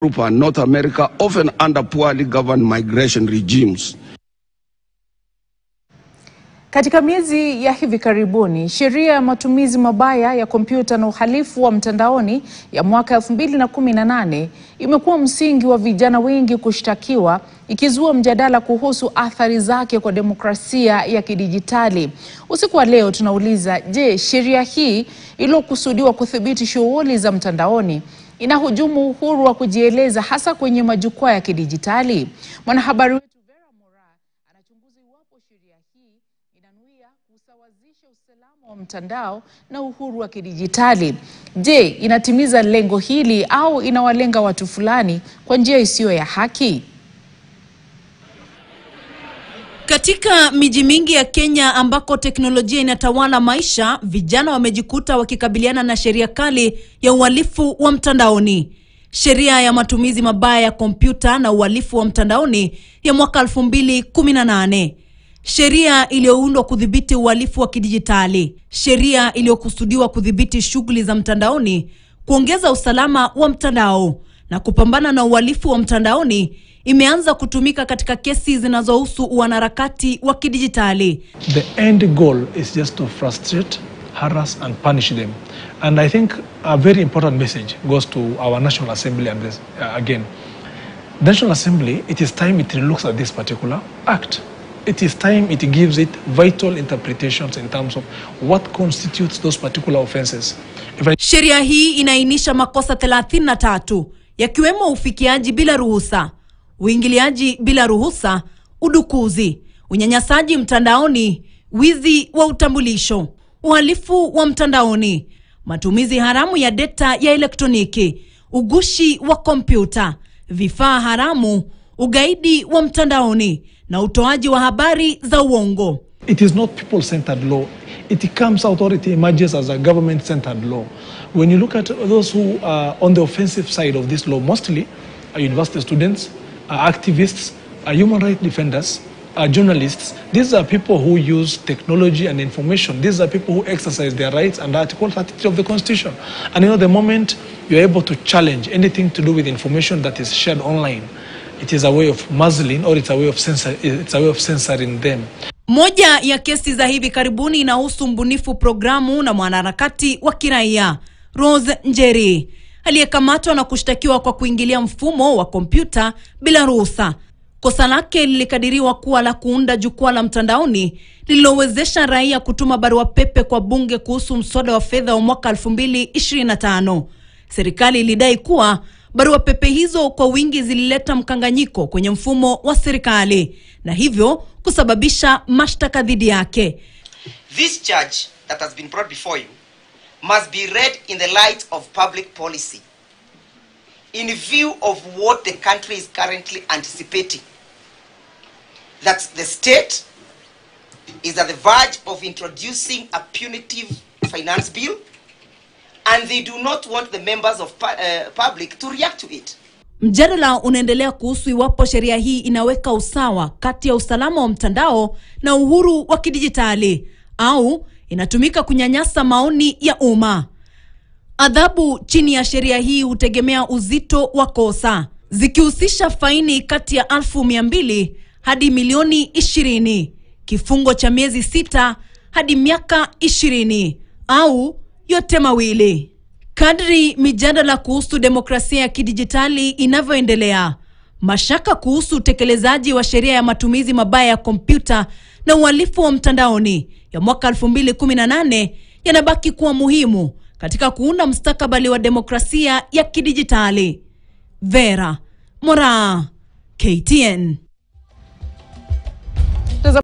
Europe and North America, often under poorly governed migration regimes. Katika miezi ya hivi karibuni, sheria ya matumizi mabaya ya kompyuta na uhalifu wa mtandaoni ya mwaka 2018 imekuwa msingi wa vijana wengi kushtakiwa, ikizua mjadala kuhusu athari zake kwa demokrasia ya kidijitali. Usiku wa leo tunauliza, je, sheria hii iliyokusudiwa kudhibiti shughuli za mtandaoni inahujumu uhuru wa kujieleza hasa kwenye majukwaa ya kidijitali? Mwanahabari wetu Vera Mora anachunguza iwapo sheria hii inanuia kusawazisha usalama wa mtandao na uhuru wa kidijitali. Je, inatimiza lengo hili au inawalenga watu fulani kwa njia isiyo ya haki? Katika miji mingi ya Kenya ambako teknolojia inatawala maisha, vijana wamejikuta wakikabiliana na sheria kali ya uhalifu wa mtandaoni. Sheria ya matumizi mabaya ya kompyuta na uhalifu wa mtandaoni ya mwaka 2018. Sheria iliyoundwa kudhibiti uhalifu wa kidijitali. Sheria iliyokusudiwa kudhibiti shughuli za mtandaoni, kuongeza usalama wa mtandao na kupambana na uhalifu wa mtandaoni imeanza kutumika katika kesi zinazohusu wanaharakati wa kidijitali. The end goal is just to frustrate, harass and punish them. And I think a very important message goes to our National Assembly and this, again. National Assembly, it is time it looks at this particular act. It is time it gives it vital interpretations in terms of what constitutes those particular offenses. Sheria hii inaainisha makosa 33 yakiwemo ufikiaji bila ruhusa, uingiliaji bila ruhusa, udukuzi, unyanyasaji mtandaoni, wizi wa utambulisho, uhalifu wa mtandaoni, matumizi haramu ya data ya elektroniki, ugushi wa kompyuta, vifaa haramu, ugaidi wa mtandaoni na utoaji wa habari za uongo. It is not people-centered law. It comes out or it emerges as a government-centered law. When you look at those who are on the offensive side of this law, mostly are university students, are activists, are human rights defenders, are journalists. These are people who use technology and information. These are people who exercise their rights under Article 33 of the Constitution. And the moment you're able to challenge anything to do with information that is shared online, it is a way of muzzling or it's a way of censoring them. Moja ya kesi za hivi karibuni inahusu mbunifu programu na mwanaharakati wa kiraia Rose Njeri, aliyekamatwa na kushtakiwa kwa kuingilia mfumo wa kompyuta bila ruhusa. Kosa lake lilikadiriwa kuwa la kuunda jukwaa la mtandaoni lililowezesha raia kutuma barua pepe kwa bunge kuhusu mswada wa fedha wa mwaka 2025. Serikali ilidai kuwa barua pepe hizo kwa wingi zilileta mkanganyiko kwenye mfumo wa serikali na hivyo kusababisha mashtaka dhidi yake. This charge that has been brought before you must be read in the light of public policy, in view of what the country is currently anticipating. That the state is at the verge of introducing a punitive finance bill, and they do not want the members of public to react to it. Mjadala unaendelea kuhusu iwapo sheria hii inaweka usawa kati ya usalama wa mtandao na uhuru wa kidijitali au inatumika kunyanyasa maoni ya umma. Adhabu chini ya sheria hii hutegemea uzito wa kosa, zikihusisha faini kati ya 200,000 hadi milioni 20, kifungo cha miezi 6 hadi miaka 20 au yote mawili. Kadri mijadala kuhusu demokrasia ya kidijitali inavyoendelea, mashaka kuhusu utekelezaji wa sheria ya matumizi mabaya ya kompyuta na uhalifu wa mtandaoni ya mwaka 2018 yanabaki kuwa muhimu katika kuunda mustakabali wa demokrasia ya kidijitali. Vera Mora, KTN.